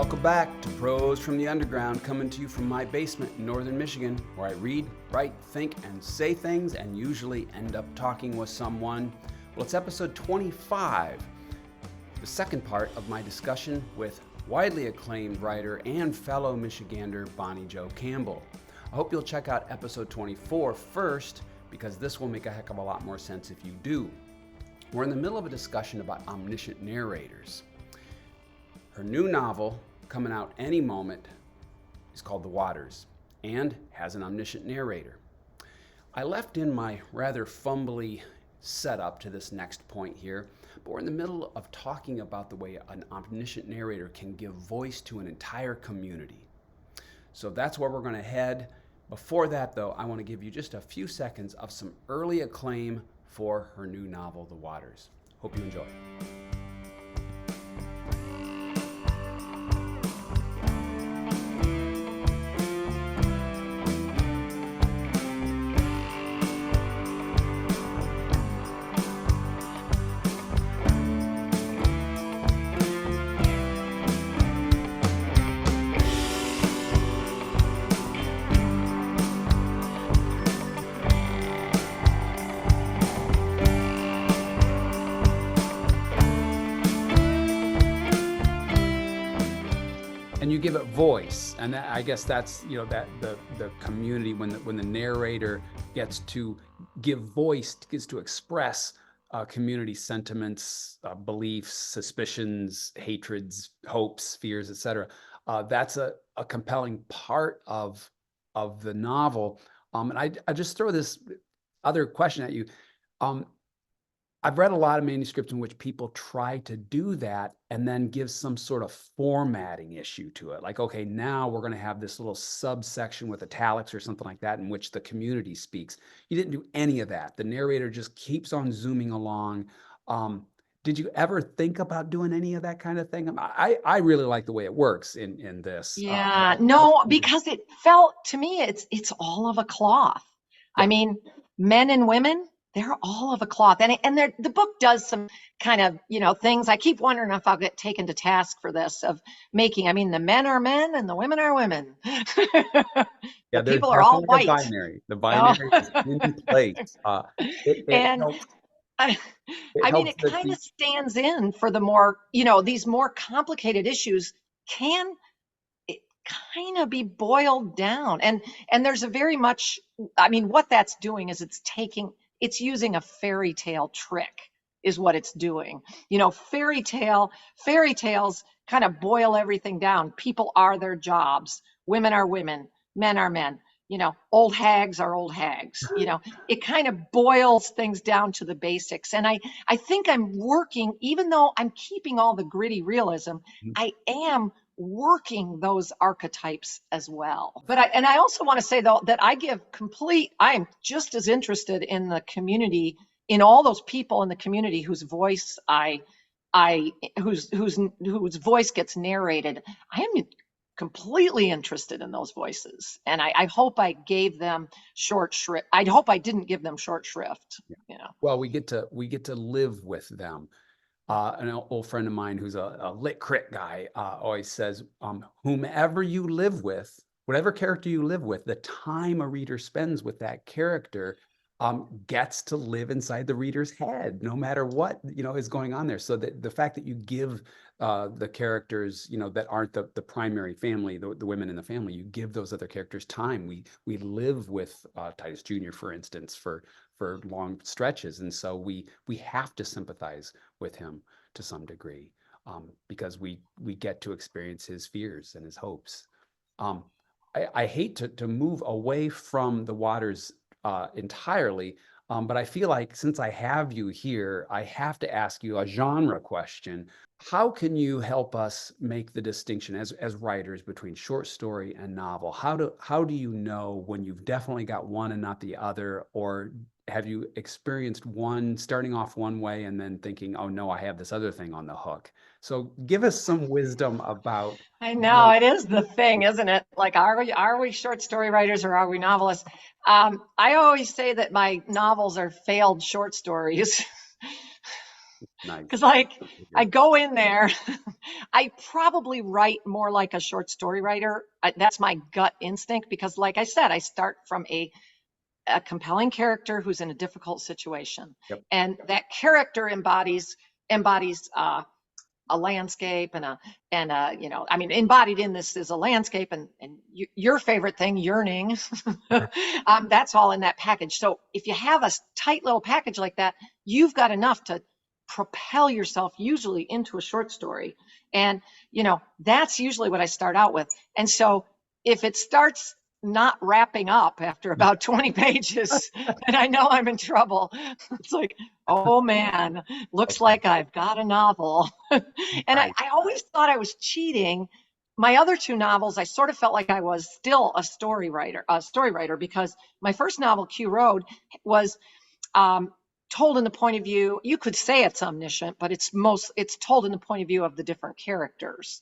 Welcome back to Prose from the Underground, coming to you from my basement in northern Michigan, where I read, write, think, and say things, and usually end up talking with someone. Well, it's episode 25, the second part of my discussion with widely acclaimed writer and fellow Michigander Bonnie Jo Campbell. I hope you'll check out episode 24 first, because this will make a heck of a lot more sense if you do. We're in the middle of a discussion about omniscient narrators. Her new novel, coming out any moment, is called The Waters and has an omniscient narrator. I left in my rather fumbly setup to this next point here, but we're in the middle of talking about the way an omniscient narrator can give voice to an entire community. So that's where we're going to head. Before that, though, I want to give you just a few seconds of some early acclaim for her new novel, The Waters. Hope you enjoy. And you give it voice, and I guess that's that the community when the narrator gets to give voice, gets to express community sentiments, beliefs, suspicions, hatreds, hopes, fears, etc. That's a compelling part of the novel. And I just throw this other question at you. I've read a lot of manuscripts in which people try to do that and then give some sort of formatting issue to it. Like, okay, now we're going to have this little subsection with italics or something like that in which the community speaks. You didn't do any of that. The narrator just keeps on zooming along. Did you ever think about doing any of that kind of thing? I really like the way it works in this. Yeah, no, because it felt to me it's all of a cloth. Yeah. I mean, men and women, they're all of a cloth. And the book does some kind of, things. I keep wondering if I'll get taken to task for this of making, the men are men and the women are women. Yeah, The people are all white. The binary is in place. It And helps. it kind of stands in for the more, these more complicated issues can it kind of be boiled down. And there's a very much, what that's doing is it's using a fairy tale trick is what it's doing. Fairy tales kind of boil everything down. People are their jobs. Women are women. Men are men. Old hags are old hags. It kind of boils things down to the basics. And I think I'm working, even though I'm keeping all the gritty realism, I am working those archetypes as well. But I also want to say though that I am just as interested in the community, in all those people in the community whose voice whose voice gets narrated. I am completely interested in those voices, and I hope I gave them short shrift. I hope I didn't give them short shrift. Well, we get to live with them. An old friend of mine who's a lit crit guy always says, whomever you live with, whatever character you live with, the time a reader spends with that character gets to live inside the reader's head, no matter what is going on there. So that the fact that you give the characters that aren't the primary family, the women in the family, you give those other characters time. We live with Titus Jr., for instance, for long stretches, and so we have to sympathize with him to some degree because we get to experience his fears and his hopes. I hate to move away from The Waters entirely, but I feel like since I have you here, I have to ask you a genre question. How can you help us make the distinction as writers between short story and novel? How do you know when you've definitely got one and not the other, or have you experienced one starting off one way and then thinking, oh no, I have this other thing on the hook? So give us some wisdom about. I know it is the thing, isn't it? Like, are we short story writers or are we novelists? I always say that my novels are failed short stories. Nice. Because like I go in there, I probably write more like a short story writer. That's my gut instinct because, like I said, I start from a compelling character who's in a difficult situation, Yep. and that character embodies a landscape and a I mean, embodied in this is a landscape and your favorite thing, yearning. That's all in that package. So if you have a tight little package like that, you've got enough to propel yourself usually into a short story. And that's usually what I start out with. And so if it starts not wrapping up after about 20 pages, then I know I'm in trouble. It's like, oh man, looks like I've got a novel. And I always thought I was cheating. My other two novels, I sort of felt like I was still a story writer, because my first novel, Q Road, was told in the point of view, you could say it's omniscient, but it's told in the point of view of the different characters.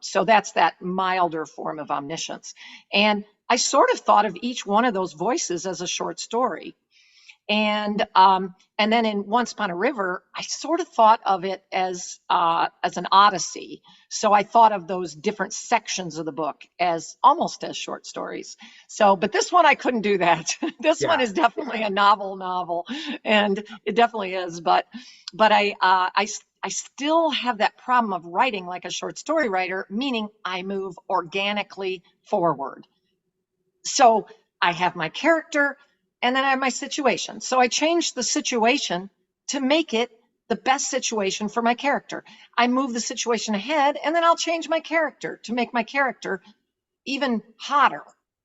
So that's that milder form of omniscience. And I sort of thought of each one of those voices as a short story. And then in Once Upon a River, I sort of thought of it as an odyssey. So I thought of those different sections of the book as almost as short stories. So, but this one I couldn't do that. This one is definitely a novel, and it definitely is. But I still have that problem of writing like a short story writer, meaning I move organically forward. So I have my character, and then I have my situation. So I changed the situation to make it the best situation for my character. I move the situation ahead, and then I'll change my character to make my character even hotter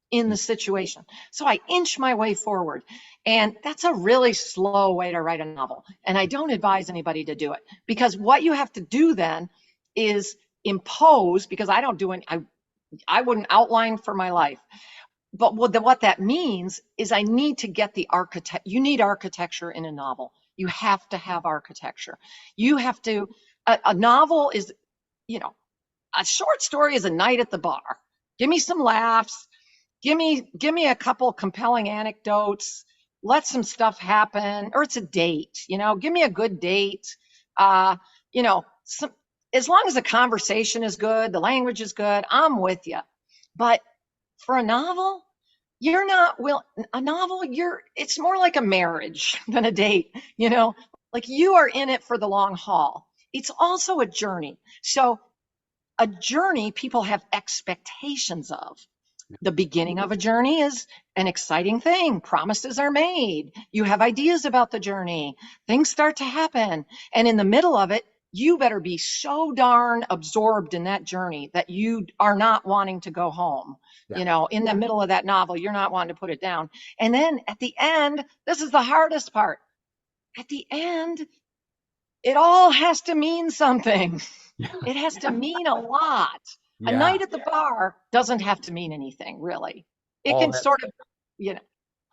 in the situation. So I inch my way forward. And that's a really slow way to write a novel. And I don't advise anybody to do it, because what you have to do then is impose, because I wouldn't outline for my life. But what that means is I need to get the architect. You need architecture in a novel. You have to have architecture. You have to, a novel is, a short story is a night at the bar. Give me some laughs. Give me a couple compelling anecdotes. Let some stuff happen. Or it's a date, give me a good date. As long as the conversation is good, the language is good, I'm with you. But for a novel, it's more like a marriage than a date, like you are in it for the long haul. It's also a journey. So a journey people have expectations of. The beginning of a journey is an exciting thing. Promises are made. You have ideas about the journey. Things start to happen. And in the middle of it, you better be so darn absorbed in that journey that you are not wanting to go home. In the middle of that novel, you're not wanting to put it down. And then at the end, this is the hardest part. At the end, it all has to mean something. It has to mean a lot. A night at the bar doesn't have to mean anything, really. It can sort of,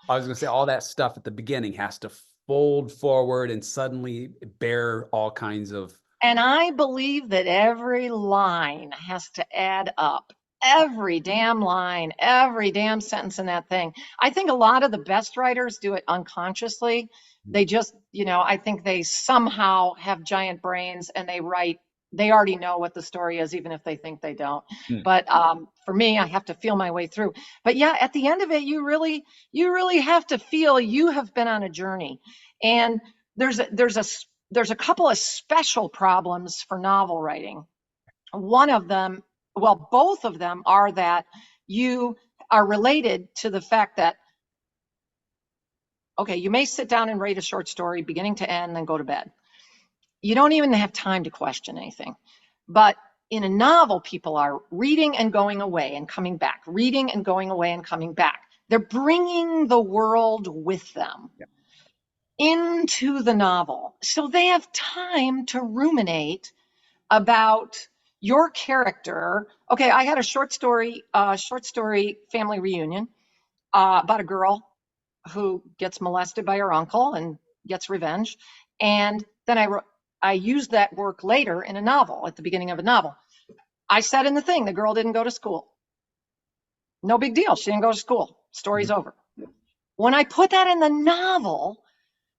I was going to say, all that stuff at the beginning has to fold forward and suddenly bear all kinds of. And I believe that every line has to add up. Every damn line, every damn sentence in that thing. I think a lot of the best writers do it unconsciously. They just, I think they somehow have giant brains and they already know what the story is, even if they think they don't. But for me, I have to feel my way through. But yeah, at the end of it, you really have to feel you have been on a journey. And there's a couple of special problems for novel writing. One of them, well, both of them are that you are related to the fact that, okay, you may sit down and write a short story beginning to end, then go to bed. You don't even have time to question anything. But in a novel, people are reading and going away and coming back, reading and going away and coming back. They're bringing the world with them into the novel. So they have time to ruminate about your character. Okay, I had a short story family reunion about a girl who gets molested by her uncle and gets revenge. And then I used that work later in a novel, at the beginning of a novel. I said in the thing, the girl didn't go to school. No big deal. She didn't go to school. Story's over. When I put that in the novel,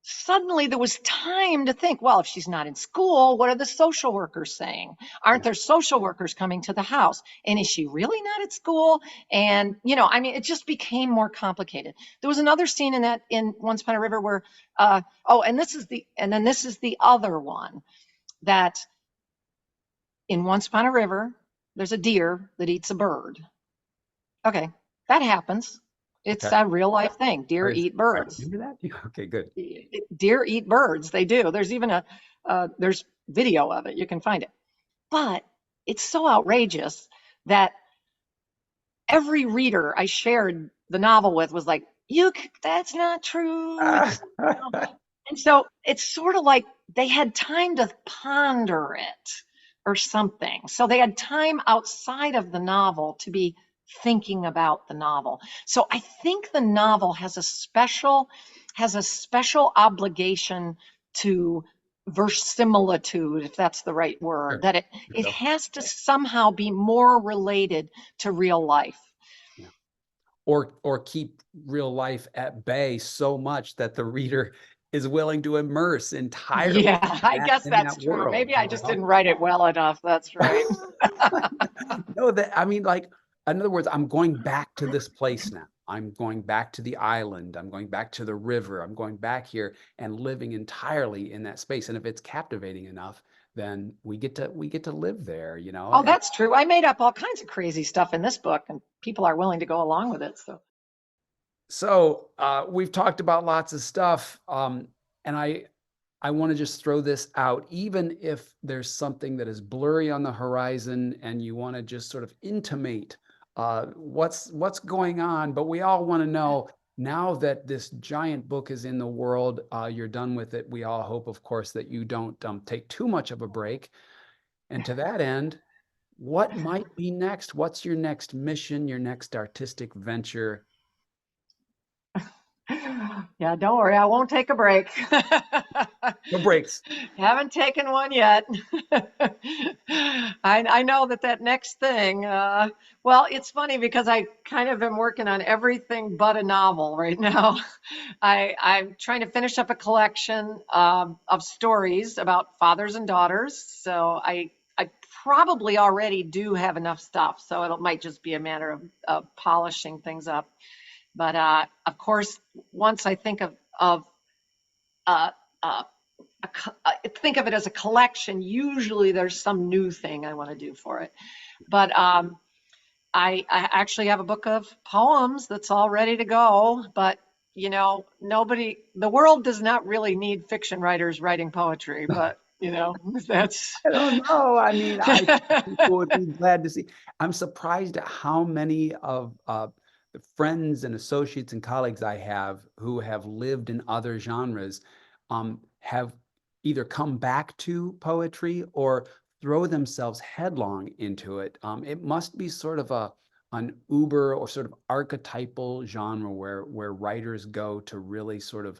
suddenly there was time to think, well, if she's not in school, what are the social workers saying? Aren't Yeah. there social workers coming to the house? And is she really not at school? And, I mean, it just became more complicated. There was another scene in Once Upon a River where, and then this is the other one, that in Once Upon a River, there's a deer that eats a bird. Okay, that happens. It's Okay. a real life thing. Deer Crazy. eat Right birds. into that? Okay, good. Deer eat birds. They do. There's even there's video of it. You can find it. But it's so outrageous that every reader I shared the novel with was like, that's not true. And so it's sort of like they had time to ponder it or something. So they had time outside of the novel to be thinking about the novel. So I think the novel has a special obligation to verisimilitude, if that's the right word, Sure. that it There it you go. has to somehow be more related to real life. Yeah. Or keep real life at bay so much that the reader is willing to immerse entirely Yeah, I guess in that's that true. world, Maybe I you just know? didn't write it well enough. That's right. No, that I mean, like, in other words, I'm going back to this place now. I'm going back to the island. I'm going back to the river. I'm going back here and living entirely in that space. And if it's captivating enough, then we get to live there, you know? Oh, that's true. I made up all kinds of crazy stuff in this book, and people are willing to go along with it. So, So we've talked about lots of stuff, and I want to just throw this out, even if there's something that is blurry on the horizon, and you want to just sort of intimate what's going on. But we all want to know now that this giant book is in the world, you're done with it. We all hope, of course, that you don't take too much of a break. And to that end, what might be next? What's your next mission? Your next artistic venture? yeah, don't worry, I won't take a break. No breaks. Haven't taken one yet. I know that next thing, well, it's funny because I kind of am working on everything but a novel right now. I'm trying to finish up a collection of stories about fathers and daughters. So I probably already do have enough stuff. So it might just be a matter of polishing things up. But of course, once I think of uh, uh, think of it as a collection, usually there's some new thing I want to do for it. But I actually have a book of poems that's all ready to go. But the world does not really need fiction writers writing poetry. But that's. I don't know. I mean, I think people would be glad to see. I'm surprised at how many of the friends and associates and colleagues I have who have lived in other genres have either come back to poetry or throw themselves headlong into it. It must be sort of an uber or sort of archetypal genre where writers go to really sort of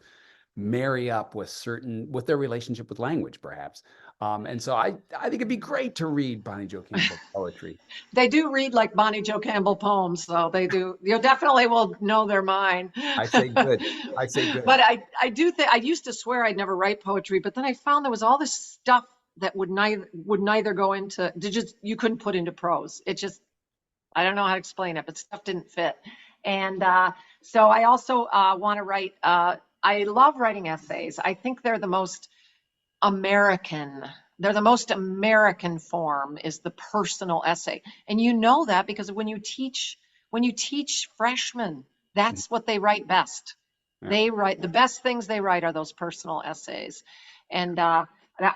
marry up with their relationship with language, perhaps. And so I think it'd be great to read Bonnie Jo Campbell poetry. They do read like Bonnie Jo Campbell poems, so they do. You definitely will know their mind. I say good. I say good. But I do think I used to swear I'd never write poetry, but then I found there was all this stuff that would neither go into you couldn't put into prose. It just I don't know how to explain it, but stuff didn't fit. And so I also want to write. I love writing essays. I think American. They're the most American form is the personal essay. And you know that because when you teach freshmen, that's what they write best. Yeah. They write the best things they write are those personal essays. And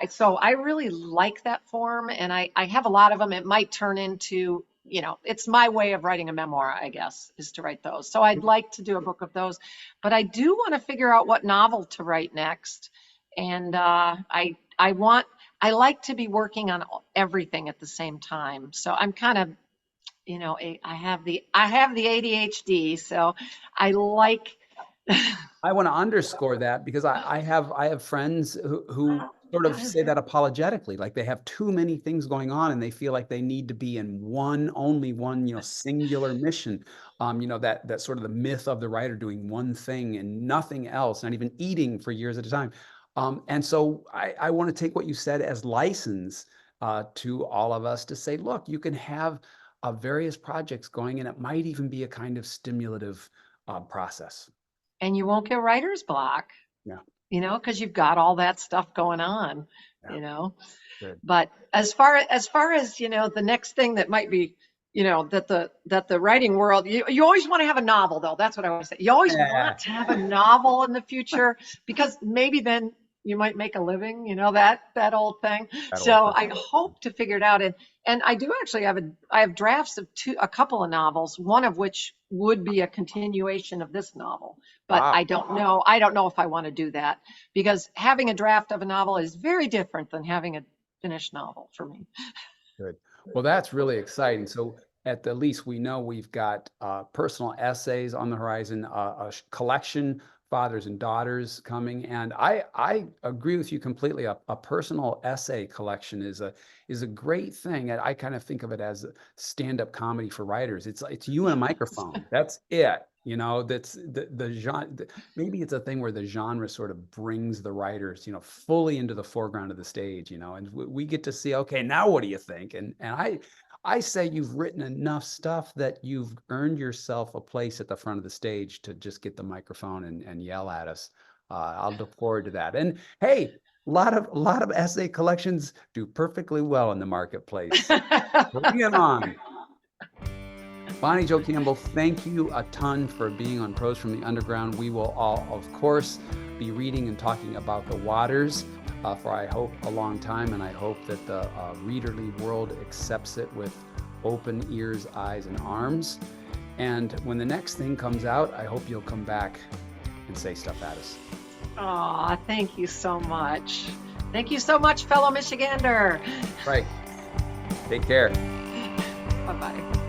so I really like that form and I have a lot of them. It might turn into, it's my way of writing a memoir, I guess, is to write those. So I'd like to do a book of those, but I do want to figure out what novel to write next. And I like to be working on everything at the same time. So I'm kind of, I have the ADHD, so I like. I want to underscore that because I have friends who sort of say that apologetically, like they have too many things going on and they feel like they need to be in only one, singular mission. That sort of the myth of the writer doing one thing and nothing else, not even eating for years at a time. And so I want to take what you said as license to all of us to say, look, you can have various projects going, and it might even be a kind of stimulative process. And you won't get writer's block. Yeah. Because you've got all that stuff going on, Yeah. Good. But as far as the next thing that might be, that the writing world, you always want to have a novel, though. That's what I always say. You always want to have a novel in the future, because maybe then you might make a living, that old thing. So I hope to figure it out. And I do actually I have drafts of a couple of novels, one of which would be a continuation of this novel. But wow. I don't know if I want to do that, because having a draft of a novel is very different than having a finished novel for me. Good. Well, that's really exciting. So at the least, we know we've got personal essays on the horizon, a collection, Fathers and Daughters, coming. And I agree with you completely. A personal essay collection is a great thing. And I kind of think of it as stand-up comedy for writers. It's you and a microphone. That's it. That's the genre. Maybe it's a thing where the genre sort of brings the writers, fully into the foreground of the stage, and we get to see, okay, now what do you think? And I say you've written enough stuff that you've earned yourself a place at the front of the stage to just get the microphone and yell at us. I'll look forward to that. And hey, a lot of essay collections do perfectly well in the marketplace. Bring it on. Bonnie Jo Campbell, thank you a ton for being on Prose from the Underground. We will all, of course, be reading and talking about The Waters for, I hope, a long time, and I hope that the readerly world accepts it with open ears, eyes, and arms. And when the next thing comes out, I hope you'll come back and say stuff at us. Aw, thank you so much. Thank you so much, fellow Michigander. Right. Take care. Bye-bye.